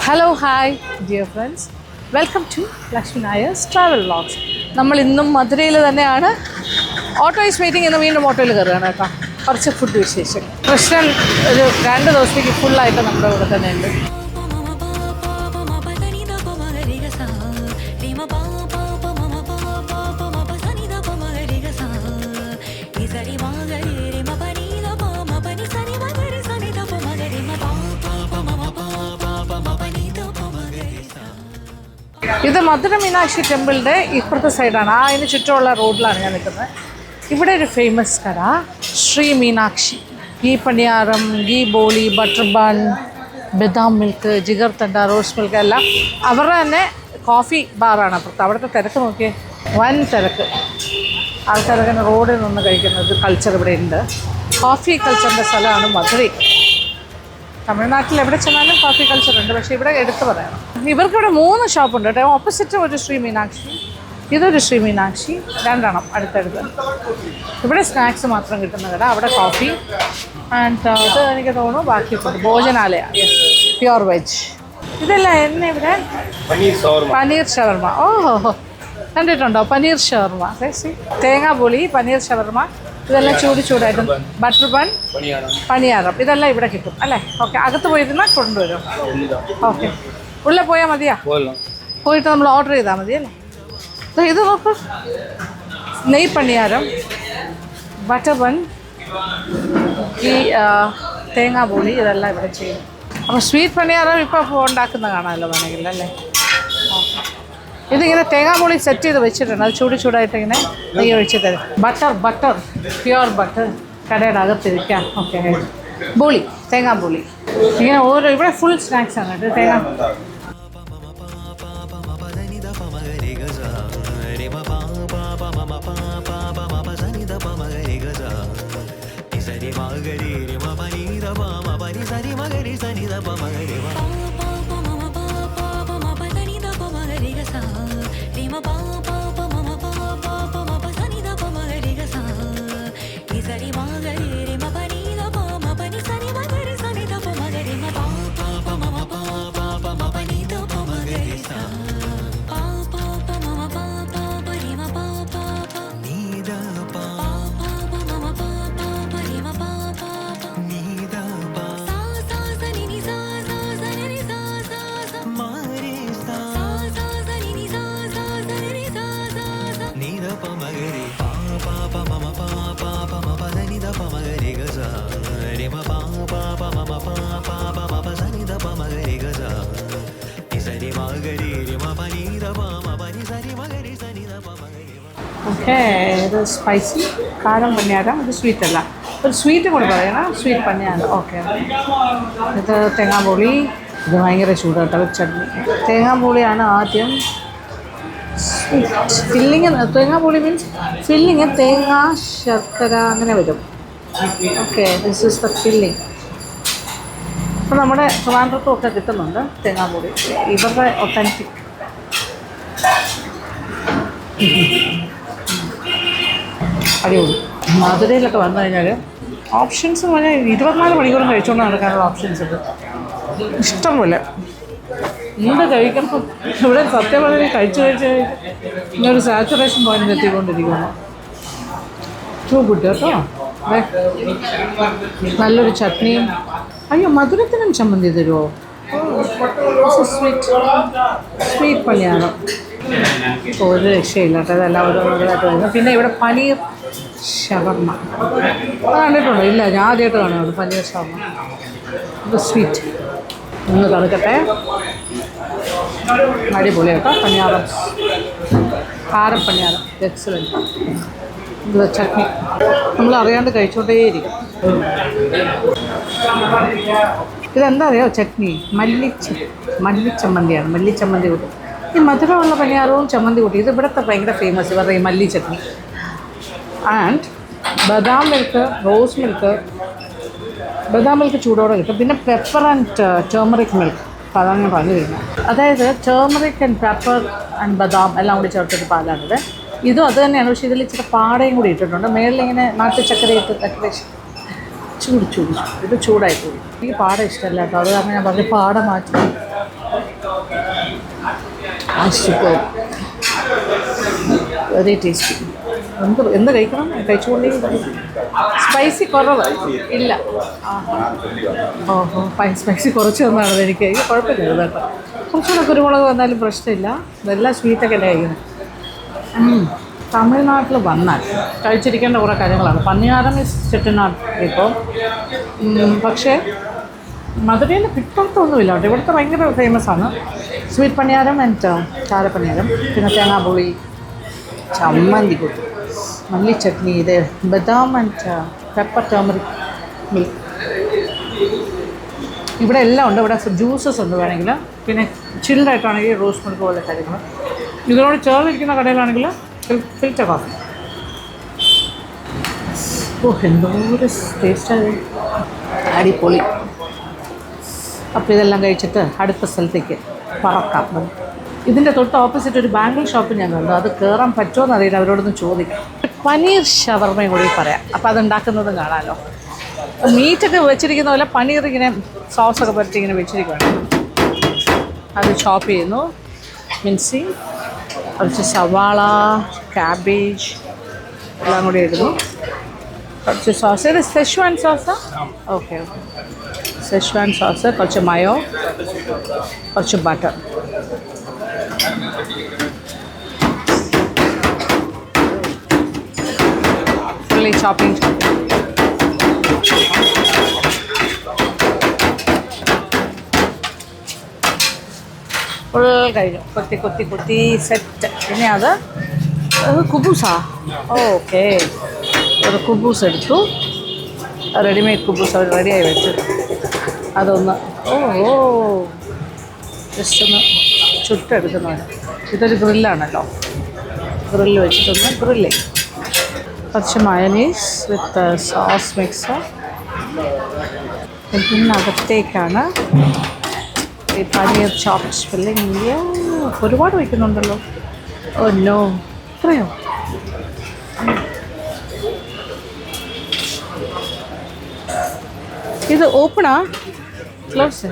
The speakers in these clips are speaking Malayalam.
Hello hi dear friends, welcome to Lakshmi Nair's travel vlogs. നമ്മൾ ഇന്നും മധുരയിൽ തന്നെയാണ്. ഓട്ടോ ഈസ് വെയിറ്റിംഗ് എന്ന് വീണ്ടും ഓട്ടോയിൽ കയറുകയാണ് കേട്ടോ. കുറച്ച് ഫുഡ് വിശേഷം. റെസ്റ്റോറൻറ്റ് ഒരു 2 ദിവസത്തേക്ക് ഫുള്ളായിട്ട് നമ്മുടെ ഇവിടെ തന്നെ ഉണ്ട്. ഇത് മധുര മീനാക്ഷി ടെമ്പിളിൻ്റെ ഇപ്പുറത്തെ സൈഡാണ്. അതിന് ചുറ്റുമുള്ള റോഡിലാണ് ഞാൻ നിൽക്കുന്നത്. ഇവിടെ ഒരു ഫേമസ് കട ശ്രീ മീനാക്ഷി. ഗീ പണിയാരം, ഗീ ബോളി, ബട്ടർ ബൺ, ബദാം മിൽക്ക്, ജിഗർ തണ്ട, റോസ് മിൽക്ക് എല്ലാം അവരുടെ തന്നെ കോഫി ബാറാണ് അപ്പുറത്ത്. അവിടുത്തെ തിരക്ക് നോക്കിയേ, വൻ തിരക്ക്. ആൾക്കാരൊക്കെ റോഡിൽ നിന്ന് കഴിക്കുന്നത് കൾച്ചർ ഇവിടെ ഉണ്ട്. കോഫി കൾച്ചറിൻ്റെ സ്ഥലമാണ് മധുര. തമിഴ്നാട്ടിൽ എവിടെ ചെന്നാലും കോഫി കൾച്ചർ ഉണ്ട്, പക്ഷേ ഇവിടെ എടുത്തു പറയണം. ഇവർക്കിവിടെ 3 ഷോപ്പുണ്ട് കേട്ടോ. ഓപ്പോസിറ്റ് ഒരു ശ്രീ മീനാക്ഷി, ഇതൊരു ശ്രീ മീനാക്ഷി, 2 അടുത്തടുത്ത്. ഇവിടെ സ്നാക്സ് മാത്രം കിട്ടുന്ന കട, അവിടെ കോഫി ആൻഡ് ഇത് എനിക്ക് തോന്നുന്നു ബാക്കി ഫുഡ് ഭോജനാലയ, യെസ്, പ്യുവർ വെജ്. ഇതെല്ലാം എന്നെ ഇവിടെ പനീർ ഷവർമ. ഓഹോ, കണ്ടിട്ടുണ്ടോ പനീർ ഷവർമ? തേങ്ങാ പുളി, പനീർ ഷവർമ, ഇതെല്ലാം ചൂടായിട്ട്. ബട്ടർ ബൺ, പണിയാരം, ഇതെല്ലാം ഇവിടെ കിട്ടും അല്ലേ? ഓക്കെ, അകത്ത് പോയിരുന്നാൽ കൊണ്ടുവരും. ഓക്കെ, ഉള്ളിൽ പോയാൽ മതിയാ? പോയിട്ട് നമ്മൾ ഓർഡർ ചെയ്താൽ മതി അല്ലേ? ഇത് നോക്കൂ, നെയ് പണിയാരം, ബട്ടർ ബൺ, ഈ തേങ്ങാ പുളി, ഇതെല്ലാം ഇവിടെ ചെയ്യും. അപ്പോൾ സ്വീറ്റ് പണിയാരം ഇപ്പോൾ ഉണ്ടാക്കുന്ന കാണാമല്ലോ വേണമെങ്കിൽ അല്ലേ? ഓക്കെ, ഇതിങ്ങനെ തേങ്ങാപ്പുളി സെറ്റ് ചെയ്ത് വെച്ചിട്ടുണ്ട്. അത് ചൂടായിട്ട് ഇങ്ങനെ നെയ്യ് ഒഴിച്ച് തരും. ബട്ടർ പ്യുവർ ബട്ടർ കടയുടെ അകത്തിരിക്കാം. ഓക്കെ, ബോളി, തേങ്ങാപ്പുളി, ഇങ്ങനെ ഓരോ. ഇവിടെ ഫുൾ സ്നാക്സ് ആണ് കേട്ടോ. തേങ്ങ ഓക്കെ. ഇത് സ്പൈസി കാരം പന്നിയാരം, ഇത് സ്വീറ്റ് അല്ല. ഒരു സ്വീറ്റ് കൂടെ പറയണം, സ്വീറ്റ് പന്നിയാരം. ഓക്കെ, ഇത് തേങ്ങാപ്പുളി, ഇത് ഭയങ്കര ചൂടാട്ടോ. ഒരു ചട്നി. തേങ്ങാപ്പുളിയാണ് ആദ്യം ഫില്ലിങ്. തേങ്ങാപ്പുളി മീൻസ് ഫില്ലിങ് തേങ്ങ, ശർക്കര അങ്ങനെ വരും. Okay, this is the filling. അപ്പോൾ നമ്മുടെ ട്രിവാൻഡ്രത്തും ഒക്കെ കിട്ടുന്നുണ്ട് തേങ്ങാപ്പുളി, ഇവരുടെ ഒത്തൻറ്റിക്. അടിപൊളി. മധുരയിലൊക്കെ വന്നു കഴിഞ്ഞാൽ ഓപ്ഷൻസ് എന്ന് പറഞ്ഞാൽ 24 മണിക്കൂറും കഴിച്ചുകൊണ്ട് നടക്കാനുള്ള ഓപ്ഷൻസ് ഉണ്ട് ഇഷ്ടം പോലെ. എന്ത് കഴിക്കണം ഇവിടെ സത്യം പറഞ്ഞാൽ കഴിച്ച് ഇങ്ങനൊരു സാച്ചുറേഷൻ പോയിന്റ് എത്തിക്കൊണ്ടിരിക്കുന്നു. ടൂ ഗുഡ് കേട്ടോ. നല്ലൊരു ചട്നിയും. അയ്യോ, മധുരത്തിനും ചമ്മന്തി തരുമോ? സ്വീറ്റ് പണിയാണ്. ഒരു രക്ഷയില്ല കേട്ടോ. ഇതെല്ലാം ഓരോന്നായിട്ട് വരുന്നത്. പിന്നെ ഇവിടെ പനീർ ഷവർമ, അത് കണ്ടിട്ടുണ്ടോ? ഇല്ല, ഞാൻ ആദ്യമായിട്ട് കാണുന്നത് പനീർ ഷവർമ. ഇത് സ്വീറ്റ് ഒന്ന് തണുക്കട്ടെ. അടിപൊളി കേട്ടോ. പണിയാറം, കാരപ്പണിയാറം, എക്സലൻറ്റ്. ഇത് ചട്നി നമ്മൾ അറിയാണ്ട് കഴിച്ചുകൊണ്ടേയിരിക്കും. ഇതെന്താ അറിയാമോ? ചട്നി മല്ലിച്ചമ്മന്തിയാണ്. മല്ലിച്ചമ്മന്തി കൂട്ടും. ഈ മധുരമുള്ള പണിയാറവും ചമ്മന്തി കൂട്ടി. ഇത് ഇവിടുത്തെ ഭയങ്കര ഫേമസ്, ഇവരുടെ ഈ മല്ലി ചട്നി. ആൻഡ് ബദാം മിൽക്ക്, റോസ് മിൽക്ക്. ബദാം മിൽക്ക് ചൂടോടെ കിട്ടും. പിന്നെ പെപ്പർ ആൻഡ് ടേമറിക് മിൽക്ക്. അപ്പോൾ അതാണ് ഞാൻ പറഞ്ഞു തരുന്നത്. അതായത് ടേമറിക് ആൻഡ് പെപ്പർ ആൻഡ് ബദാം എല്ലാം കൂടി ചേർത്തിട്ട് പാലാണിത്. ഇതും അത് തന്നെയാണ്, പക്ഷേ ഇതിൽ ഇച്ചിരി പാടയും കൂടി ഇട്ടിട്ടുണ്ട്. മേളിലിങ്ങനെ നാട്ടുചക്കരയിട്ട് ഡെക്കറേഷൻ. ചൂട് ഇത് ചൂടായി പോയി. എനിക്ക് പാട ഇഷ്ടമല്ല കേട്ടോ. അത് കാരണം ഞാൻ പറഞ്ഞു പാട മാറ്റി. Super, very tasty. എന്ത് കഴിക്കണം, കഴിച്ചുകൊണ്ടേ. സ്പൈസി കുറവ് ഇല്ല. ഓഹോ, സ്പൈസി കുറച്ച് തന്നാണ് എനിക്ക്. കുഴപ്പമില്ല കേട്ടോ. കുറച്ചുകൂടെ കുരുമുളക് വന്നാലും പ്രശ്നമില്ല. ഇതെല്ലാം സ്വീറ്റൊക്കെ അല്ലേ കഴിക്കുന്നത്. തമിഴ്നാട്ടിൽ വന്നാൽ കഴിച്ചിരിക്കേണ്ട കുറേ കാര്യങ്ങളാണ്. പന്നിയാരം ഇസ് ചെട്ടിനാട് ഇപ്പോൾ. പക്ഷേ മധുരയിൽ കിട്ടത്തൊന്നുമില്ല കേട്ടോ. ഇവിടുത്തെ ഭയങ്കര ഫേമസ് ആണ് സ്വീറ്റ് പണിയാരം ആൻഡ് ചാരപ്പണിയാരം. പിന്നെ തേങ്ങാപ്പുളി, ചമ്മന്തി കൂട്ടി, മല്ലി ചട്നി, ഇത് ബദാം ആൻഡ് പെപ്പർ ടേമറിക് മിൽക്ക്. ഇവിടെ എല്ലാം ഉണ്ട്. ഇവിടെ ജ്യൂസസ് ഉണ്ട് വേണമെങ്കിൽ. പിന്നെ ചിൽഡായിട്ടാണെങ്കിൽ റോസ് മിൽക്ക് പോലെ കാര്യങ്ങൾ. ഇതിനോട് ചേർന്നിരിക്കുന്ന കടയിലാണെങ്കിൽ ഫിൽറ്റർ കോഫി. എന്തോ ഒരു ടേസ്റ്റായി, അടിപൊളി. അപ്പോൾ ഇതെല്ലാം കഴിച്ചിട്ട് അടുത്ത സ്ഥലത്തേക്ക് പറക്കാം. ഇതിൻ്റെ തൊട്ട് ഓപ്പോസിറ്റ് ഒരു ബാംഗിൾ ഷോപ്പ് ഞാൻ കണ്ടു. അത് കയറാൻ പറ്റുമോ എന്നറിയില്ല, അവരോടൊന്ന് ചോദിക്കാം. പനീർ ഷവർമയും കൂടി പറയാം. അപ്പോൾ അതുണ്ടാക്കുന്നതും കാണാമല്ലോ. മീറ്റൊക്കെ വെച്ചിരിക്കുന്ന പോലെ പനീർ ഇങ്ങനെ സോസൊക്കെ പറ്റി ഇങ്ങനെ വെച്ചിരിക്കുകയാണ്. അത് ചോപ്പ് ചെയ്യുന്നു, മിൻസി, കുറച്ച് സവാള, ക്യാബേജ് എല്ലാം കൂടി ഇടുന്നു. കുറച്ച് സോസ്, ഇത് സെഷ്വാൻ സോസാ? ഓക്കെ ഓക്കെ, സെഷ്വാൻ സോസ്, കുറച്ച് മയോ, കുറച്ച് ബട്ടർ. Fully chopping. ഫുൾ കഴിഞ്ഞു. കൊത്തി കൊത്തി കൊത്തി സെറ്റ്. പിന്നെ അത് കുബൂസാ? ഓക്കെ, ഒരു കുബൂസ് എടുത്തു. റെഡിമെയ്ഡ് കുബൂസ് അവർ റെഡിയായി വെച്ചു. അതൊന്ന് ജസ്റ്റ് ഒന്ന് ചുട്ടെടുക്കുന്നവന്. ഇതൊരു ഗ്രില്ലാണല്ലോ, ഗ്രില്ല് വെച്ചിട്ടൊന്ന് ഗ്രില്ലേ. കുറച്ച് മയനീസ് വിത്ത് സോസ് മിക്സ്. ഇതിനകത്തേക്കാണ് ഈ പനീർ ചോപ്സ് ഫില്ലിങ്. ഒരുപാട് വയ്ക്കുന്നുണ്ടല്ലോ. Oh no, ഇത്രയോ? ഇത് ഓപ്പണാ ക്ലോസ്?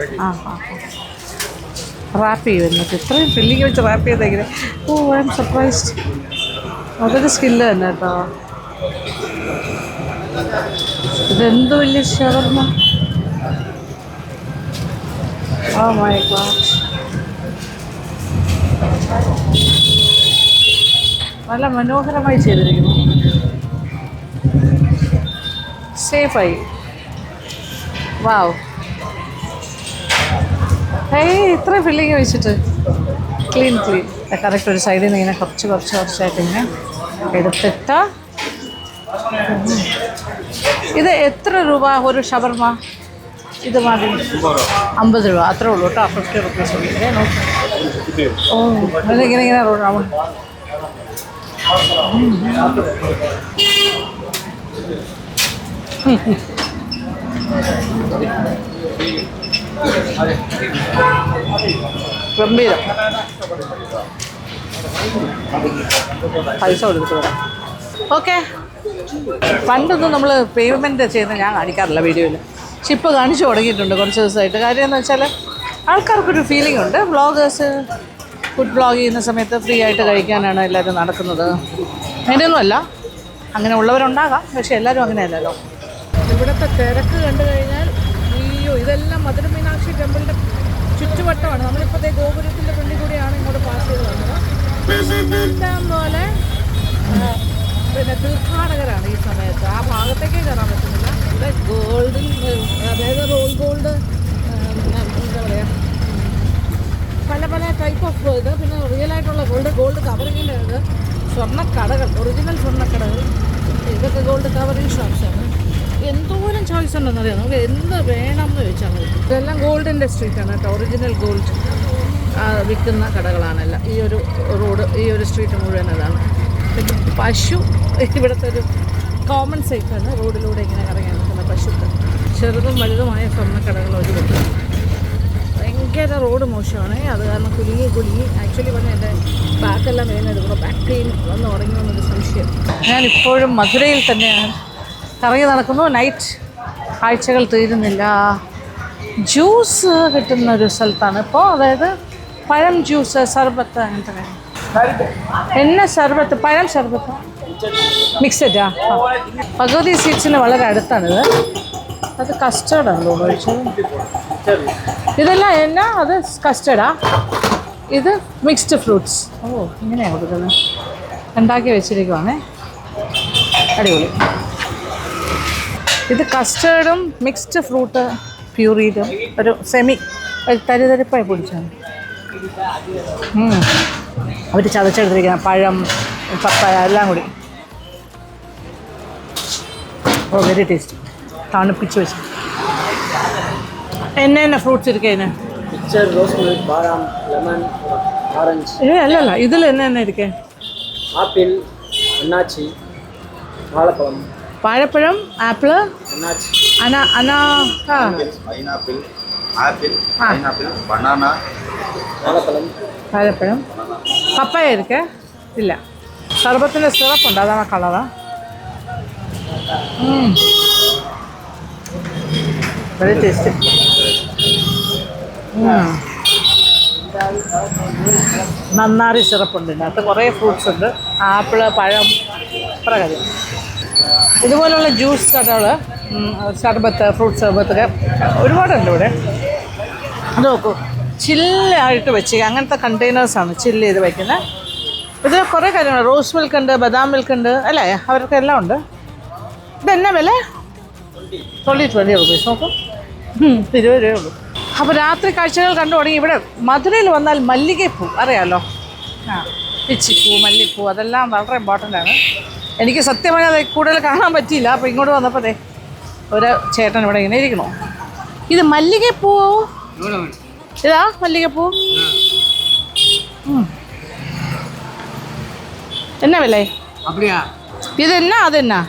റാപ്പ് ചെയ്യുന്നത്. ഇത്രയും ഫില്ലിങ് വെച്ച് റാപ്പ് ചെയ്തെങ്ങനെ? Oh, I'm surprised. അതൊരു സ്കില്ല് തന്നെ കേട്ടോ. ഇതെന്ത് വലിയ ഷവർമ! ഓ മൈ ഗോഡ്, നല്ല മനോഹരമായി ചെയ്തിരിക്കുന്നു. സേഫായി. വാവ്, ഇത്ര ഫില്ലിങ് വെച്ചിട്ട് ക്ലീൻ കറക്റ്റ്. ഒരു സൈഡിൽ നിന്ന് ഇങ്ങനെ കുറച്ചായിട്ട് ഇങ്ങനെ എടുത്തിട്ട്. ഇത് എത്ര രൂപ ഒരു ഷവർമ? ഇത് മതി 50 രൂപ, അത്രേ ഉള്ളൂ കേട്ടോ. 50 റുപ്പീസ് ഉള്ളില്ലേ. നോക്കി. ഓ, അതിങ്ങനെ റൗണ്ട്. ഗംഭീരം. പൈസ കൊടുത്തിട്ട് വരാം. ഓക്കെ. പണ്ടൊന്നും നമ്മൾ പേയ്മെൻറ്റ് ചെയ്യുന്നത് ഞാൻ കാണിക്കാറില്ല വീഡിയോയിൽ. പക്ഷെ ഇപ്പോൾ കാണിച്ചു തുടങ്ങിയിട്ടുണ്ട് കുറച്ച് ദിവസമായിട്ട്. കാര്യം എന്ന് വെച്ചാൽ ആൾക്കാർക്കൊരു ഫീലിംഗ് ഉണ്ട്. വ്ളോഗേഴ്സ് ഫുഡ് വ്ളോഗ് ചെയ്യുന്ന സമയത്ത് ഫ്രീ ആയിട്ട് കഴിക്കാനാണ് എല്ലാവരും നടക്കുന്നത്. അങ്ങനെയൊന്നുമല്ല, അങ്ങനെ ഉള്ളവരുണ്ടാകാം, പക്ഷേ എല്ലാവരും അങ്ങനെയല്ലല്ലോ. ഇവിടുത്തെ തിരക്ക് കണ്ടു കഴിഞ്ഞാൽ അയ്യോ, ഇതെല്ലാം മധുര മീനാക്ഷി ടെമ്പിളിൻ്റെ ചുറ്റുവട്ടമാണ്. നമ്മളിപ്പോഴത്തെ ഗോപുരത്തിൻ്റെ ഫ്രണ്ടിൽ കൂടിയാണ് ഇങ്ങോട്ട് പാസ് ചെയ്ത് വന്നത്. ഇഷ്ടം പോലെ പിന്നെ തീർത്ഥാടകരാണ് ഈ സമയത്ത്. ആ ഭാഗത്തേക്കേ കയറാൻ പറ്റുന്നില്ല. ഇവിടെ ഗോൾഡിൽ, അതായത് റോൾ ഗോൾഡ്, എന്താ പറയുക, പല ടൈപ്പ് ഓഫ് ഇത്. പിന്നെ റിയലായിട്ടുള്ള ഗോൾഡ് കവറിങ്ങിൻ്റെ ഇത്, സ്വർണ്ണക്കടകൾ, ഒറിജിനൽ സ്വർണ്ണക്കടകൾ. ഇതൊക്കെ ഗോൾഡ് കവറിങ് ഷോപ്സാണ്. എന്തോരം ചോയ്സ് ഉണ്ടെന്നറിയാം. നമുക്ക് എന്ത് വേണം എന്ന് ചോദിച്ചാൽ മതി. ഇതെല്ലാം ഗോൾഡിൻ്റെ സ്ട്രീറ്റാണ് കേട്ടോ. ഒറിജിനൽ ഗോൾഡ് വിൽക്കുന്ന കടകളാണല്ല ഈ ഒരു റോഡ്, ഈ ഒരു സ്ട്രീറ്റ് മുഴുവൻ അതാണ്. പശു ഇവിടുത്തെ ഒരു കോമൺ സൈറ്റാണ്. റോഡിലൂടെ ഇങ്ങനെ ഇറങ്ങി നിൽക്കുന്ന പശുക്കൾ. ചെറുതും വലുതുമായ സ്വർണ്ണക്കടകൾ ഒരുപാട്. ഭയങ്കര റോഡ് മോശമാണ്. അത് കാരണം കുലുങ്ങി ആക്ച്വലി പറഞ്ഞാൽ എൻ്റെ ബാക്കെല്ലാം വേദനെടുക്കണം. ബാക്ക് പെയിൻ വന്ന് തുടങ്ങിയെന്നൊരു സംശയം. ഞാനിപ്പോഴും മധുരയിൽ തന്നെയാണ് കറങ്ങി നടക്കുന്നു. നൈറ്റ് കാഴ്ചകൾ തീരുന്നില്ല. ജ്യൂസ് കിട്ടുന്ന ഒരു സ്ഥലത്താണ് ഇപ്പോൾ. അതായത് പഴം ജ്യൂസ് സർബത്ത് അങ്ങനത്തെ കാര്യം. എന്നെ സർബത്ത് പഴം സർബത്ത് മിക്സഡാ. ഭഗവതി സ്വീറ്റ്സിന് വളരെ അടുത്താണിത്. അത് കസ്റ്റേർഡാണ് ഒഴിച്ചത്. ഇതെല്ലാം എന്നാ അത് കസ്റ്റേർഡാ. ഇത് മിക്സ്ഡ് ഫ്രൂട്ട്സ്. ഓ ഇങ്ങനെയാണ് കൊടുക്കുന്നത്. ഉണ്ടാക്കി വെച്ചിരിക്കുവാണേ. അടിപൊളി. ഇത് കസ്റ്റേർഡും മിക്സ്ഡ് ഫ്രൂട്ട് പ്യൂരീഡും ഒരു സെമി തരിതരിപ്പായി പൊടിച്ചാണ്. അവർ ചതച്ചെടുത്തിരിക്കുന്ന പഴം പപ്പായ എല്ലാം കൂടി. ഓ വെരി ടേസ്റ്റി. തണുപ്പിച്ച് വെച്ച് എന്നെ ഫ്രൂട്ട്സ് ഇരിക്കേനെ അല്ലല്ല ഇതിൽ എന്നെ ഇരിക്കേ ആപ്പിൾ അണ്ണാച്ചി വാഴപ്പഴം വാഴപ്പഴം ആപ്പിള് വാഴപ്പഴം പപ്പായ ഇരിക്കേ ഇല്ല. സർബത്തിൻ്റെ സിറപ്പുണ്ട് അതാണ് കളറ്. Very tasty. നന്നാറി സിറപ്പുണ്ട്. ഇതിനകത്ത് കുറേ ഫ്രൂട്ട്സ് ഉണ്ട്. ആപ്പിള് പഴം പ്രകാരം. ഇതുപോലുള്ള ജ്യൂസ് കടകൾ സർബത്ത് ഫ്രൂട്ട് സർബത്തൊക്കെ ഒരുപാടുണ്ട് ഇവിടെ. അത് നോക്കൂ ചില്ലായിട്ട് വെച്ച് അങ്ങനത്തെ കണ്ടെയ്നേഴ്സാണ് ചില്ല് ചെയ്ത് വയ്ക്കുന്നത്. ഇത് കുറേ കാര്യങ്ങൾ റോസ് മിൽക്ക് ഉണ്ട് ബദാം മിൽക്ക് ഉണ്ട് അല്ലേ അവർക്ക് എല്ലാം ഉണ്ട്. ഇതെന്നാ വില 20 റുപ്പീസ് നോക്കും 20 രൂപയേ ഉള്ളൂ. അപ്പോൾ രാത്രി കാഴ്ചകൾ കണ്ടു തുടങ്ങി. ഇവിടെ മധുരയിൽ വന്നാൽ മല്ലികപ്പൂ അറിയാമല്ലോ. പിച്ചിപ്പൂ മല്ലിപ്പൂ അതെല്ലാം വളരെ ഇമ്പോർട്ടൻ്റ് ആണ്. എനിക്ക് സത്യമായി അത് കൂടുതൽ കാണാൻ പറ്റിയില്ല. അപ്പോൾ ഇങ്ങോട്ട് വന്നപ്പോൾ അതെ ഒരു ചേട്ടൻ ഇവിടെ ഇങ്ങനെ ഇരിക്കണോ. ഇത് മല്ലികപ്പൂ ഇതാ മല്ലികപ്പൂ എന്നാ വില ഇതെന്നാ അതെന്നാ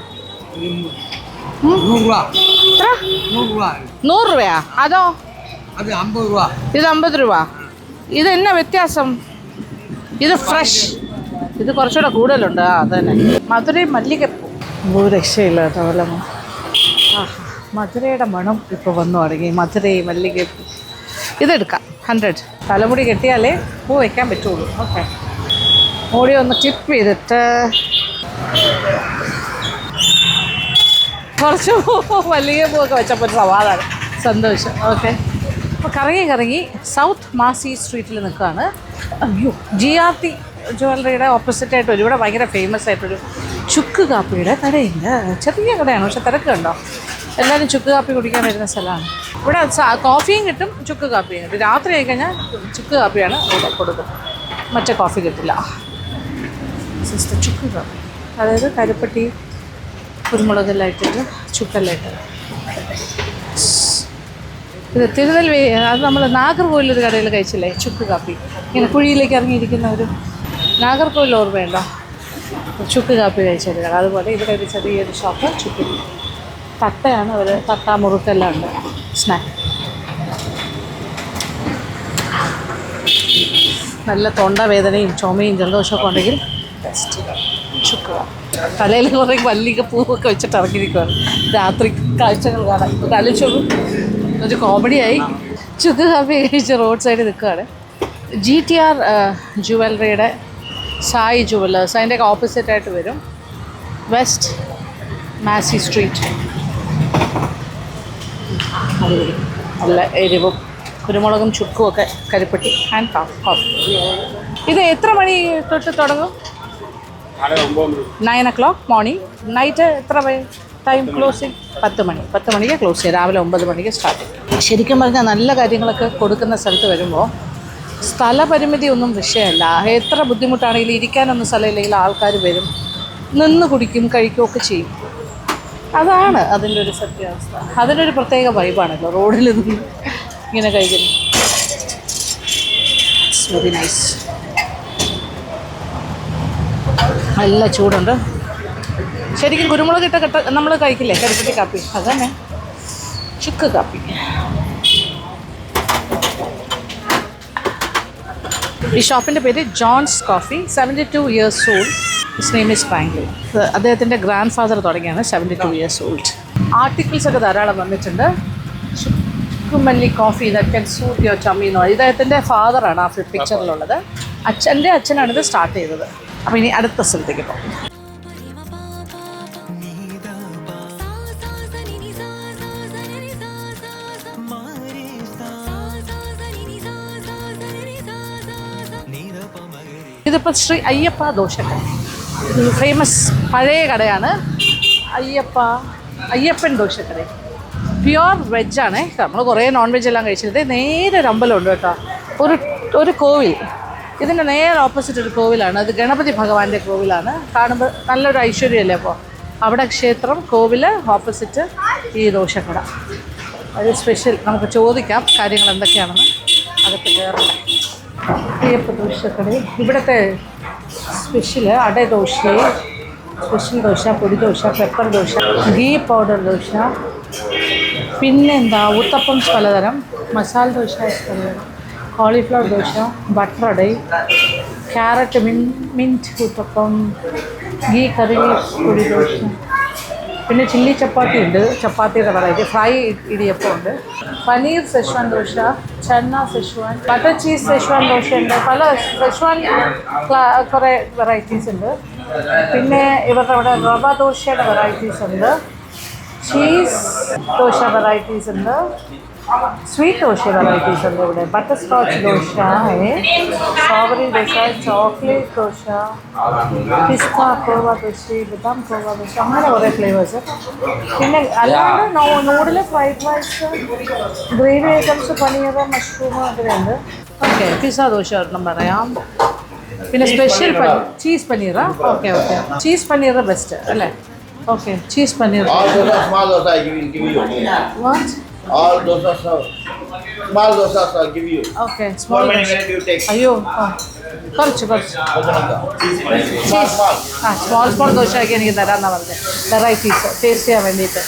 100 രൂപയാ അതോ ഇത് 50 രൂപ. ഇതെന്നാ വ്യത്യാസം? ഇത് ഫ്രഷ് ഇത് കുറച്ചുകൂടെ കൂടുതലുണ്ട്. അതന്നെ മധുരയും മല്ലികപ്പൂ ഒരു രക്ഷയില്ല കേട്ടോ. വല്ല മധുരയുടെ മണം ഇപ്പോൾ വന്നു തുടങ്ങി. മധുരയും മല്ലികപ്പൂ ഇതെടുക്കാം 100. തലമുടി കെട്ടിയാലേ പൂ വയ്ക്കാൻ പറ്റുള്ളൂ. ഓക്കെ മുടി ഒന്ന് ക്ലിപ്പ് ചെയ്തിട്ട് കുറച്ച് മല്ലികപ്പൂവൊക്കെ വെച്ചപ്പോൾ ഒരു സവാദാണ് സന്തോഷം. ഓക്കെ അപ്പോൾ കറങ്ങി സൗത്ത് മാസി സ്ട്രീറ്റിൽ നിൽക്കുകയാണ്. അയ്യോ GRT ജ്വല്ലറിയുടെ ഓപ്പോസിറ്റായിട്ട് ഒരു ഇവിടെ ഭയങ്കര ഫേമസ് ആയിട്ടൊരു ചുക്ക് കാപ്പിയുടെ കടയുണ്ട്. ചെറിയ കടയാണ് പക്ഷെ തിരക്ക് കണ്ടോ. എല്ലാവരും ചുക്ക് കാപ്പി കുടിക്കാൻ വരുന്ന സ്ഥലമാണ്. ഇവിടെ കോഫിയും കിട്ടും ചുക്ക് കാപ്പിയും കിട്ടും. രാത്രി ആയിക്കഴിഞ്ഞാൽ ചുക്ക് കാപ്പിയാണ് ഇവിടെ കൊടുക്കും. മറ്റേ കോഫി കിട്ടില്ല. ചുക്ക് കാപ്പി അതായത് കരിപ്പട്ടി കുരുമുളകെല്ലാം ഇട്ടിട്ട് ചുക്കെല്ലാം ഇട്ട്. ഇത് തിരുനെൽവേലി അത് നമ്മൾ നാഗർകോവിലൊരു കടയിൽ കഴിച്ചില്ലേ ചുക്ക് കാപ്പി. ഇങ്ങനെ കുഴിയിലേക്ക് ഇറങ്ങിയിരിക്കുന്ന ഒരു നാഗർകോവിൽ ഓർമ്മയുണ്ടോ ചുക്ക് കാപ്പി കഴിച്ചത്. അതുപോലെ ഇവിടെ ഒരു ചെറിയൊരു ഷോപ്പ് ചുക്ക് തട്ടയാണ്. അവർ തട്ട മുറുക്കെല്ലാം ഉണ്ട് സ്നാക്ക്. നല്ല തൊണ്ടവേദനയും ചുമയും ജലദോഷമൊക്കെ ഉണ്ടെങ്കിൽ ബെസ്റ്റ് ചുക്ക് കാപ്പി. തലയിൽ കുറേ മല്ലികപ്പൂവൊക്കെ വെച്ചിട്ട് ഇറങ്ങിയിരിക്കുകയാണ് രാത്രി കാഴ്ചകൾ കാണാൻ. തലച്ചോറും ഒരു കോമഡിയായി ചുക്ക് കാപ്പി കഴിച്ച് റോഡ് സൈഡിൽ നിൽക്കുകയാണ്. GTR ജുവലറിയുടെ സായി ജുവലേഴ്സ് അതിൻ്റെയൊക്കെ ഓപ്പോസിറ്റായിട്ട് വരും. West Masi street. നല്ല എരിവും കുരുമുളകും ചുക്കുമൊക്കെ കരിപ്പട്ടി ആൻഡ് കോഫി. ഇത് എത്ര മണി തൊട്ട് തുടങ്ങും? 9 o'clock മോർണിംഗ്. നൈറ്റ് എത്ര ടൈം ക്ലോസിങ്? 10 മണി. 10 മണിക്ക് ക്ലോസ് ചെയ്യും. രാവിലെ 9 മണിക്ക് സ്റ്റാർട്ട് ചെയ്യും. ശരിക്കും പറഞ്ഞാൽ നല്ല കാര്യങ്ങളൊക്കെ കൊടുക്കുന്ന സ്ഥലത്ത് വരുമ്പോൾ സ്ഥലപരിമിതി ഒന്നും വിഷയമല്ല. എത്ര ബുദ്ധിമുട്ടാണെങ്കിലും ഇരിക്കാനൊന്നും സ്ഥലമില്ലെങ്കിൽ ആൾക്കാർ വരും, നിന്ന് കുടിക്കും കഴിക്കുകയൊക്കെ ചെയ്യും. അതാണ് അതിൻ്റെ ഒരു സത്യാവസ്ഥ. അതിനൊരു പ്രത്യേക വൈബാണല്ലോ റോഡിൽ നിന്ന് ഇങ്ങനെ കഴിക്കുന്നു. It's very nice. നല്ല ചൂടുണ്ട്. ശരിക്കും കുരുമുളക് ഇട്ട നമ്മൾ കഴിക്കില്ലേ കരിപ്പട്ടി കാപ്പി, അതന്നെ ചുക്ക് കാപ്പി. ഈ ഷോപ്പിൻ്റെ പേര് John's coffee. 72 years old. His name is Franklin. അദ്ദേഹത്തിൻ്റെ ഗ്രാൻഡ് ഫാദർ തുടങ്ങിയാണ്. 72 years old. ആർട്ടിക്കിൾസൊക്കെ ധാരാളം വന്നിട്ടുണ്ട്. കുമ്മല്ലി coffee that can suit your tummy എന്ന് പറയും. ഇദ്ദേഹത്തിൻ്റെ ഫാദറാണ് ആ പിക്ചറിലുള്ളത്. അച്ഛൻ്റെ അച്ഛനാണിത് സ്റ്റാർട്ട് ചെയ്തത്. അപ്പോൾ ഇനി അടുത്ത സ്ഥലത്തേക്ക് പോകും. ഇതിപ്പോൾ ശ്രീ അയ്യപ്പ ദോശക്കട, ഫേമസ് പഴയ കടയാണ്. അയ്യപ്പൻ ദോശക്കട പ്യുവർ വെജാണ്. നമ്മൾ കുറേ നോൺ വെജ് എല്ലാം കഴിച്ചത്. നേരെ ഒരു അമ്പലമുണ്ട് കേട്ടോ, ഒരു കോവിൽ. ഇതിൻ്റെ നേരെ ഓപ്പോസിറ്റ് ഒരു കോവിലാണ്. അത് ഗണപതി ഭഗവാന്റെ കോവിലാണ്. കാണുമ്പോൾ നല്ലൊരു ഐശ്വര്യമല്ലേ. അപ്പോൾ അവിടെ ക്ഷേത്രം, കോവിൽ, ഓപ്പോസിറ്റ് ഈ ദോശക്കട. അത് സ്പെഷ്യൽ. നമുക്ക് ചോദിക്കാം കാര്യങ്ങൾ എന്തൊക്കെയാണെന്ന്. അകത്ത് കയറട്ടെ. അയ്യപ്പ ദോശക്കട ഇവിടുത്തെ special ada dosa, special dosa, podi dosa, pepper dosa, ghee powder dosa, പിന്നെന്താ ഉത്തപ്പം പലതരം, മസാല ദോശ പലതരം, cauliflower dosa, butter adai, carrot mint uttapam, ghee curry podi dosa, പിന്നെ ചില്ലി ചപ്പാത്തി ഉണ്ട്, ചപ്പാത്തിയുടെ വെറൈറ്റി, ഫ്രൈ ഇടിയപ്പം ഉണ്ട്, paneer Szechuan dosa, chana Szechuan, butter cheese Szechuan dosa ഉണ്ട്. പല സെഷ്വാൻ കുറേ വെറൈറ്റീസ് ഉണ്ട്. പിന്നെ ഇവരുടെ അവിടെ റവ ദോശയുടെ വെറൈറ്റീസ് ഉണ്ട്, ചീസ് ദോശ വെറൈറ്റീസ് ഉണ്ട്, സ്വീറ്റ് ദോശ വെറൈറ്റീസ് ഉണ്ട്. ഇവിടെ butterscotch dosa, strawberry dosa, chocolate dosa, പിസ്ത കോവ ദോശ, ബദാം കോവ ദോശ, അങ്ങനെ കുറേ ഫ്ലേവേഴ്സ്. പിന്നെ അല്ലാണ്ട് noodle, fried rice, gravy items, paneer, mushroom അങ്ങനെയുണ്ട്. ഓക്കെ, പിസ്സ ദോശ ഒരെണ്ണം പറയാം. പിന്നെ സ്പെഷ്യൽ ചീസ് പനീറാ. ഓക്കെ, ചീസ് പനീർ ബെസ്റ്റ് അല്ലേ? Okay, cheese paneer. What? All dosas are small dosas. I'll give you. Okay, small. How many minutes you take? അയ്യോ, കുറച്ച് സ്മോൾ ദോശയൊക്കെ എനിക്ക് തരാമെന്നാണ് പറഞ്ഞത്. വെറൈറ്റീസ് ടേസ്റ്റ് ചെയ്യാൻ വേണ്ടിയിട്ട്.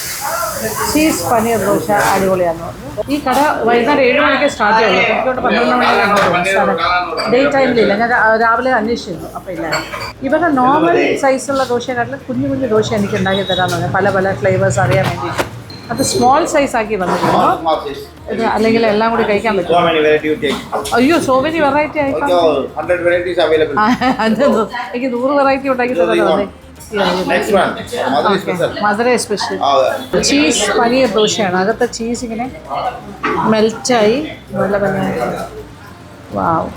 ചീസ് പനീർ ദോശ അടിപൊളിയാണെന്ന് പറഞ്ഞു. ഈ കട വൈകുന്നേരം 7 മണിക്ക് സ്റ്റാർട്ട് ചെയ്യുള്ളൂ. എനിക്കോട്ട് 12 മണിക്ക് ഡേ ടൈമിലില്ല. ഞാൻ രാവിലെ അന്വേഷിച്ചിരുന്നു, അപ്പോൾ ഇല്ല. ഇവരുടെ നോർമൽ സൈസുള്ള ദോശയെക്കാട്ടിലും കുഞ്ഞു കുഞ്ഞു ദോശ എനിക്ക് ഉണ്ടാക്കി തരാമെന്ന് പറഞ്ഞു, പല ഫ്ലേവേഴ്സ് അറിയാൻ വേണ്ടിയിട്ട്. അത് സ്മോൾ സൈസ് ആക്കി വന്നിട്ടുണ്ടോ? ഇത് അല്ലെങ്കിൽ എല്ലാം കൂടി കഴിക്കാൻ പറ്റും? അയ്യോ, സോ മെനി വെറൈറ്റി ആയിക്കോ. എനിക്ക് 100 വെറൈറ്റി ഉണ്ടാക്കി തരാം. മധുര സ്പെഷ്യൽ ചീസ് പനീർ ദോശയാണ്. അകത്തെ ചീസ് ഇങ്ങനെ മെൽറ്റായി നല്ല പനീർ. വാവ്,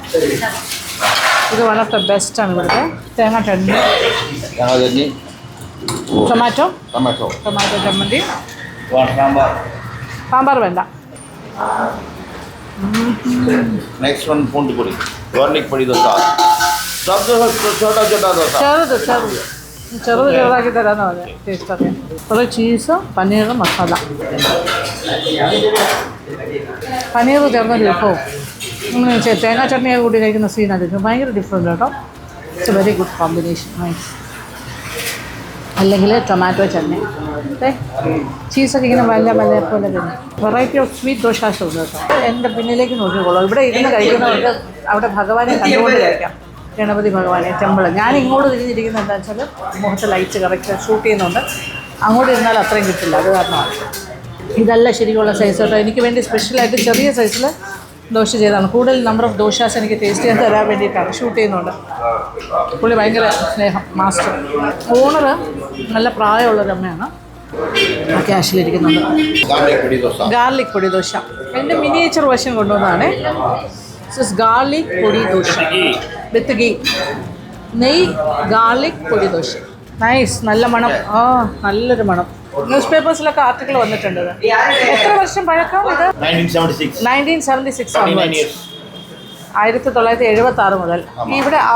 ഇത് വൺ ഓഫ് ദ ബെസ്റ്റ് ആണ് ഇവിടുത്തെ. തേങ്ങ ചട്നി, ടൊമാറ്റോ ചമ്മന്തി, സാമ്പാർ വേണ്ട. Next one, പൂണ്ടി പൊടി, ഗാർലിക് പൊടി ദോശ, ചെറുതാക്കി തരാമെന്ന് പറയാം. ടേസ്റ്റ് അറിയാം. കുറേ ചീസ്, പനീർ, മസാല, പനീർ ചേർന്നൊരു വിഭവം. തേങ്ങാ ചട്നിയൊക്കെ കൂട്ടി കഴിക്കുന്ന സീനായിരിക്കും. ഭയങ്കര ഡിഫറെൻ്റ് കേട്ടോ. It's A very good combination. Nice. അല്ലെങ്കിൽ ടൊമാറ്റോ ചട്നി, ചീസൊക്കെ ഇങ്ങനെ വല്ല പോലെ തന്നെ. വെറൈറ്റി ഓഫ് സ്വീറ്റ് ദോശാസ് ഉണ്ട് കേട്ടോ. എൻ്റെ പിന്നിലേക്ക് നോക്കിക്കോളൂ. ഇവിടെ ഇരുന്ന് കഴിക്കുന്നവർക്ക് അവിടെ ഭഗവാനെ കണ്ടുകൊണ്ട് കഴിക്കാം. ഗണപതി ഭഗവാനെ ടെമ്പിൾ. ഞാൻ ഇങ്ങോട്ട് തിരിഞ്ഞിരിക്കുന്നത് എന്താ വെച്ചാൽ മുഖത്ത് ലൈറ്റ് കറക്റ്റ് ഷൂട്ട് ചെയ്യുന്നുണ്ട്. അങ്ങോട്ട് ഇരുന്നാൽ അത്രയും കിട്ടില്ല. അത് കാരണമാണ്. ഇതല്ല ശരിക്കുള്ള സൈസ് കേട്ടോ. എനിക്ക് വേണ്ടി സ്പെഷ്യലായിട്ട് ചെറിയ സൈസിൽ ദോശ ചെയ്താണ്. കൂടുതൽ നമ്പർ ഓഫ് ദോശാസ് എനിക്ക് ടേസ്റ്റ് ചെയ്യാൻ തരാൻ വേണ്ടിയിട്ടാണ്. ഷൂട്ട് ചെയ്യുന്നുണ്ട്. പുള്ളി ഭയങ്കര സ്നേഹം, മാസ്റ്റർ. ഓണർ നല്ല പ്രായമുള്ളൊരു അമ്മയാണ്. ക്യാഷിലിരിക്കുന്നുണ്ട്. ഗാർലിക് പൊടി ദോശ. എൻ്റെ മിനിയേച്ചർ വേർഷൻ കൊണ്ടുവന്നതാണ്. ഗാർലിക് പൊടി ദോശ വിത്ത് ഗീ, നെയ്, ഗാർലിക് പൊടി ദോശ. നൈസ്, നല്ല മണം. നല്ലൊരു മണം. ന്യൂസ് പേപ്പേഴ്സിലൊക്കെ ആർട്ടിക്കിൾ വന്നിട്ടുണ്ട്. എത്ര വർഷം പഴക്കം ഇത്? 1976 1976 മുതൽ. ഇവിടെ ആ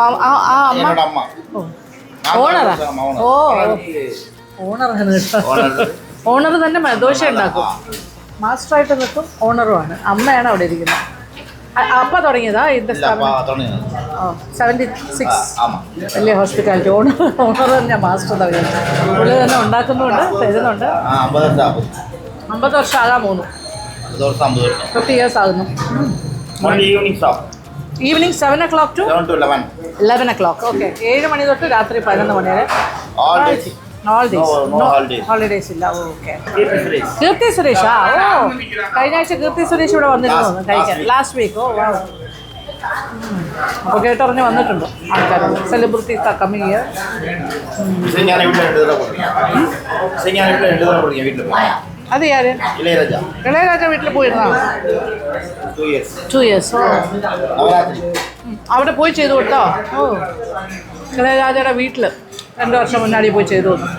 അമ്മ ഓണറാ? ഓണറാണ് കേട്ടോ. ഓണർ തന്നെ ദോശ ഉണ്ടാക്കും. മാസ്റ്ററായിട്ട് നിൽക്കും, ഓണറുമാണ്. അമ്മയാണ് അവിടെ ഇരിക്കുന്നത്. അപ്പ തുടങ്ങിയതാ ഇതിൻ്റെ സ്ഥാപനം? 76 വലിയ ഹോസ്പിറ്റാലിറ്റി. ഓണർ തന്നെ മാസ്റ്റർ തുടങ്ങിയത്. പുള്ളി തന്നെ ഉണ്ടാക്കുന്നുണ്ട്, തരുന്നുണ്ട്. 50 വർഷം ആകാൻ പോകുന്നു. 50 years ആകുന്നു. Evening 7 o'clock to 11 o'clock. Okay, 7 മണി തൊട്ട് രാത്രി 11 മണി വരെ. All days. No holidays. Holidays ഇല്ല. Okay. Keep it fresh. Keerthy Suresh ഓ കഴിഞ്ഞ ആഴ്ച കീർത്തി സുരേഷ് ഇവിടെ വന്നിരുന്നു കഴിക്കാൻ ലാസ്റ്റ് വീക്ക്. ഓ വാ. അപ്പോൾ കേട്ടറിഞ്ഞ് വന്നിട്ടുണ്ട് ആൾക്കാർ. Celebrities are coming here. ഇസൈഞ്ഞാനെ വീട്ടിൽ 2 തവണ കൊടുക്കാം. ഇസൈഞ്ഞാനെ വീട്ടിൽ 2 തവണ കൊടുക്കാം വീട്ടിൽ. അത് ആര്? ഇളയരാജ. ഇളയരാജ വീട്ടിൽ പോയിരുന്നാണ് 2 years. 2 years. ഓ നവരാത്രി. അവിടെ പോയി ചെയ്തു കൊടുത്തോ? ഓ ഇളയരാജയുടെ വീട്ടിൽ 2 വർഷം മുന്നാടി പോയി ചെയ്തു കൊടുത്തു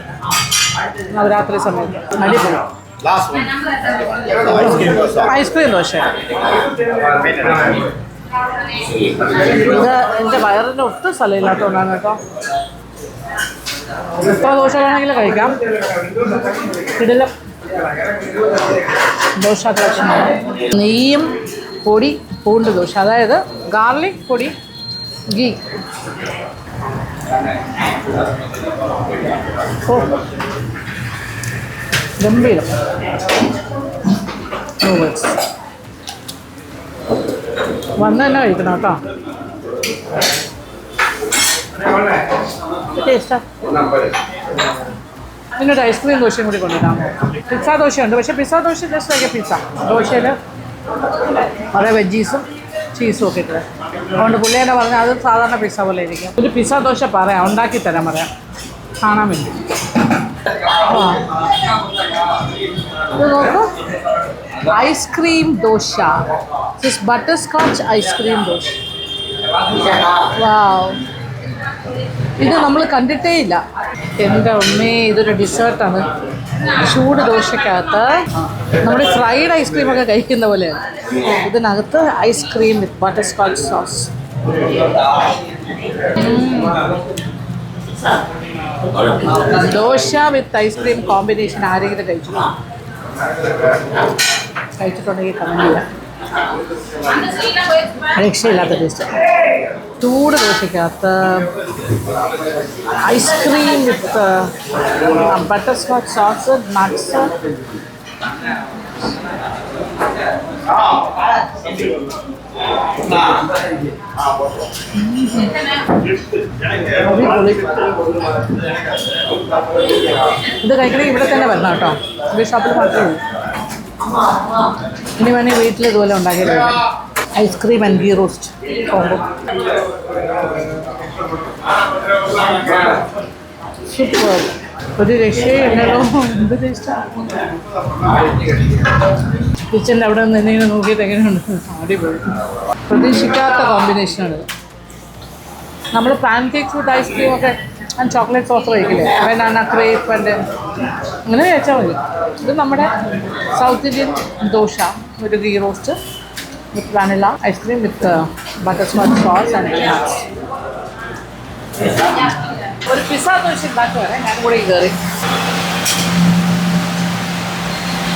നവരാത്രി സമയത്ത്. അടിപൊളി. Last one. Ice-cream dosa. Ice cream dosa. ഇത് എൻ്റെ വയറിന് ഒട്ടും സ്ഥലമില്ലാത്തതുകൊണ്ടാണ് കേട്ടോ. എത്ര ദോശ വേണമെങ്കിലും കഴിക്കാം. ഇതിലും ദോശ കളക്ഷനാണ്. നെയ്യും പൊടി പൂണ്ട് ദോശ, അതായത് ഗാർലിക് പൊടി ഗീ. ഓ ഗംഭീരം. വന്ന് തന്നെ കഴിക്കണം കേട്ടോ. ടേസ്റ്റാ. പിന്നൊരു ഐസ്ക്രീം ദോശയും കൂടി കൊണ്ടുവരാമോ? പിസ്സ ദോശയുണ്ട്, പക്ഷേ pizza dosa just like pizza. ദോശയിൽ കുറേ വെജീസും ചീസും ഒക്കെ ഇട്ട്. അതുകൊണ്ട് പുള്ളി തന്നെ പറഞ്ഞാൽ അത് സാധാരണ പിസ്സ പോലെ ഇരിക്കും. ഒരു പിസ്സ ദോശ പറയാം, ഉണ്ടാക്കി തരാൻ പറയാം, കാണാൻ വേണ്ടി. ഇത് നോക്കൂ, ice cream dosa. Butterscotch ice cream dosa. Wow, ഇത് നമ്മൾ കണ്ടിട്ടേ ഇല്ല. എൻ്റെ ഉമ്മേ, ഇതൊരു ഡിസേർട്ടാണ്. ചൂട് ദോശക്കകത്ത് നമ്മൾ ഫ്രൈഡ് ഐസ്ക്രീമൊക്കെ കഴിക്കുന്ന പോലെയാണ്. ഇതിനകത്ത് ice cream with butterscotch sauce. Dosa with ice cream combination ആരെങ്കിലും കഴിച്ചിട്ടുണ്ടെങ്കിൽ കമന്റ് ചെയ്യാം. രക്ഷയില്ലാത്ത ടേസ്റ്റ്. ചൂട് ദോശക്കകത്ത് ice cream with butterscotch sauce, nuts. ഇത് കഴിക്കണമെങ്കിൽ ഇവിടെ തന്നെ വരണം കേട്ടോ. ഈ ഷോപ്പിൽ മാത്രമേ ഉള്ളൂ. ഇനി വേണമെങ്കിൽ വീട്ടിൽ ഇതുപോലെ ഉണ്ടാക്കിയത് ice cream and ghee roast combo. Super. ഒരു രക്ഷയുണ്ടല്ലോ. എന്ത് ടേസ്റ്റാണ്. കിച്ചൻ്റെ അവിടെ നിന്ന് എന്തെങ്കിലും നോക്കിയിട്ട് എങ്ങനെയുണ്ട്? അടിപൊളി. പ്രതീക്ഷിക്കാത്ത കോമ്പിനേഷനാണിത്. നമ്മൾ പാൻ കേക്ക്സ് വിത്ത് ഐസ്ക്രീമൊക്കെ ആൻഡ് ചോക്ലേറ്റ് സോസ് കഴിക്കില്ലേ, ബനാന ക്രേപ്പ് ആൻഡ് അങ്ങനെ കഴിച്ചാൽ മതി. ഇത് നമ്മുടെ സൗത്ത് ഇന്ത്യൻ ദോശ, ഒരു ghee roast with vanilla ice cream with butterscotch sauce and nuts. ഒരു പിസ്സ ദോശ ഉണ്ടാക്കുവാണേ, ഞാൻ കൂടെ കയറി.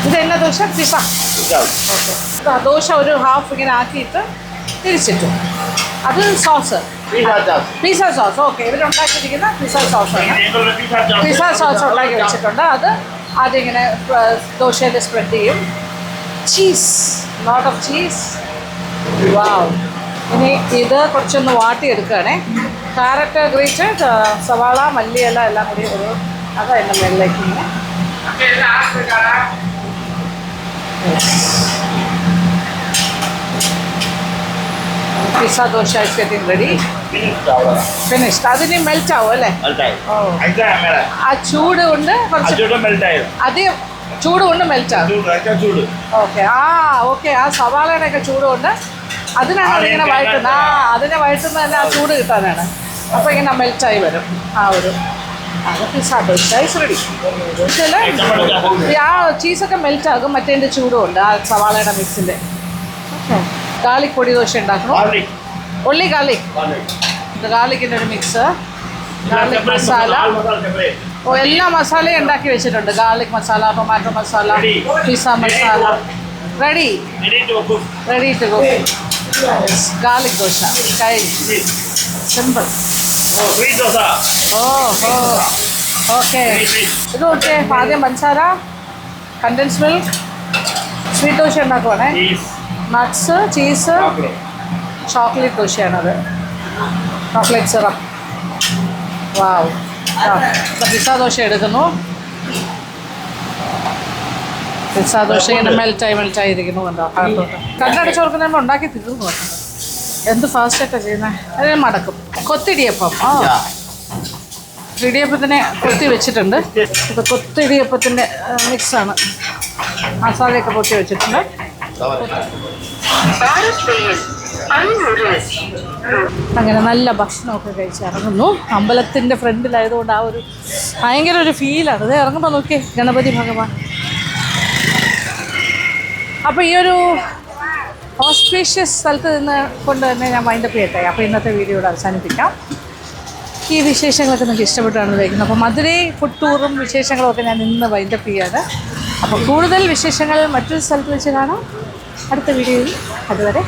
ഇത് എന്നാ ദോശ? പിസ്സ. ഓക്കെ, ദോശ ഒരു ഹാഫ് ഇങ്ങനെ ആക്കിയിട്ട് തിരിച്ചിട്ടു. അത് സോസ്, പിസ്സ സോസ്. ഓക്കെ, ഇവരുണ്ടാക്കിയിരിക്കുന്ന പിസ്സ സോസാണ്. പിസ്സ സോസ് ഉണ്ടാക്കി വെച്ചിട്ടുണ്ട്. അത് ആദ്യം ഇങ്ങനെ ദോശയിൽ സ്പ്രെഡ് ചെയ്യും. Cheese, lot of cheese. Wow. ഇനി ഇത് കുറച്ചൊന്ന് വാട്ടിയെടുക്കുകയാണേ. ക്യാരറ്റ് ഗ്രേറ്റ്, സവാള, മല്ലിയില എല്ലാം കൂടി ഒരു അത് അതിൻ്റെ മേളിലേക്ക് ഇങ്ങനെ. Pizza dosa is getting ready. Finished. അതിന് മെൽറ്റ് ആവും അല്ലേ? ആ ചൂട് കൊണ്ട് അധികം ചൂട് കൊണ്ട് മെൽറ്റ് ആകും. Okay, okay. ആ സവാളയുടെയൊക്കെ ചൂട് കൊണ്ട് അതിനാണ് അതിങ്ങനെ വഴറ്റുന്നത്. അതിനെ വഴറ്റുന്നത് തന്നെ ആ ചൂട് കിട്ടാനാണ്. അപ്പോൾ ഇങ്ങനെ മെൽറ്റായി വരും. ആ ഒരു അത് പിസ്സ ദോശ ഇസ് റെഡി. ആ ചീസൊക്കെ മെൽറ്റ് ആകും മറ്റേതിൻ്റെ ചൂടും ഉണ്ട്, ആ സവാളയുടെ മിക്സിൻ്റെ. ഓക്കെ, ഗാർലിക് പൊടി ദോശ ഉണ്ടാക്കണം. ഉള്ളി ഗാർലിക്, ഗാർലിക്കിൻ്റെ ഒരു മിക്സ്, ഗാർലിക് മസാല. ഓ, എല്ലാ മസാലയും ഉണ്ടാക്കി വെച്ചിട്ടുണ്ട്. Garlic masala, tomato masala, pizza masala. Ready to cook. Garlic dosa കഴിഞ്ഞു. സിമ്പിൾ. ഓക്കെ. ഇത് ഓക്കെ. ആദ്യം പഞ്ചസാര, കണ്ടൻസ് മിൽക്ക്, സ്വീറ്റ് ദോശ ഉണ്ടാക്കുവാണേ. നട്ട്സ്, ചീസ്, ചോക്ലേറ്റ് ദോശയാണത്. Chocolate syrup. Wow, pizza dosa എടുക്കുന്നു. പിസ്സ ദോശ ഇങ്ങനെ മെൽറ്റായി ഇരിക്കുന്നു. കണ്ടോ കണ്ണടച്ച് കൊടുക്കുന്നതിന് ഉണ്ടാക്കി തീർന്നു കേട്ടോ. എന്ത് ഫാസ്റ്റായിട്ടാണ് ചെയ്യുന്നത്. അതിന് മടക്കും. കൊത്തിടിയപ്പം. ഇടിയപ്പത്തിനെ കൊത്തി വെച്ചിട്ടുണ്ട്. ഇപ്പോൾ കൊത്തിടിയപ്പത്തിൻ്റെ മിക്സാണ്. മസാലയൊക്കെ പൊത്തി വെച്ചിട്ടുണ്ട്. അങ്ങനെ നല്ല ഭക്ഷണമൊക്കെ കഴിച്ച് ഇറങ്ങുന്നു. അമ്പലത്തിൻ്റെ ഫ്രണ്ടിലായതുകൊണ്ട് ആ ഒരു ഭയങ്കര ഒരു ഫീലാണ്. അത് ഇറങ്ങുമ്പോൾ നോക്കിയേ ഗണപതി ഭഗവാൻ. അപ്പോൾ ഈ ഒരു ഓസ്പീഷ്യസ് സ്ഥലത്ത് നിന്ന് കൊണ്ട് തന്നെ ഞാൻ വൈൻഡപ്പ് ചെയ്യട്ടെ. അപ്പോൾ ഇന്നത്തെ വീഡിയോ ഇവിടെ അവസാനിപ്പിക്കാം. ഈ വിശേഷങ്ങളൊക്കെ നിങ്ങൾക്ക് ഇഷ്ടപ്പെട്ടാണ് വയ്ക്കുന്നത്. അപ്പോൾ മധുരൈ ഫുഡ് ടൂറും വിശേഷങ്ങളും ഒക്കെ ഞാൻ ഇന്ന് വൈൻഡപ്പ് ചെയ്യാണ്. അപ്പോൾ കൂടുതൽ വിശേഷങ്ങൾ മറ്റൊരു സ്ഥലത്ത് വെച്ച് കാണാം അടുത്ത വീഡിയോയിൽ. അതുവരെ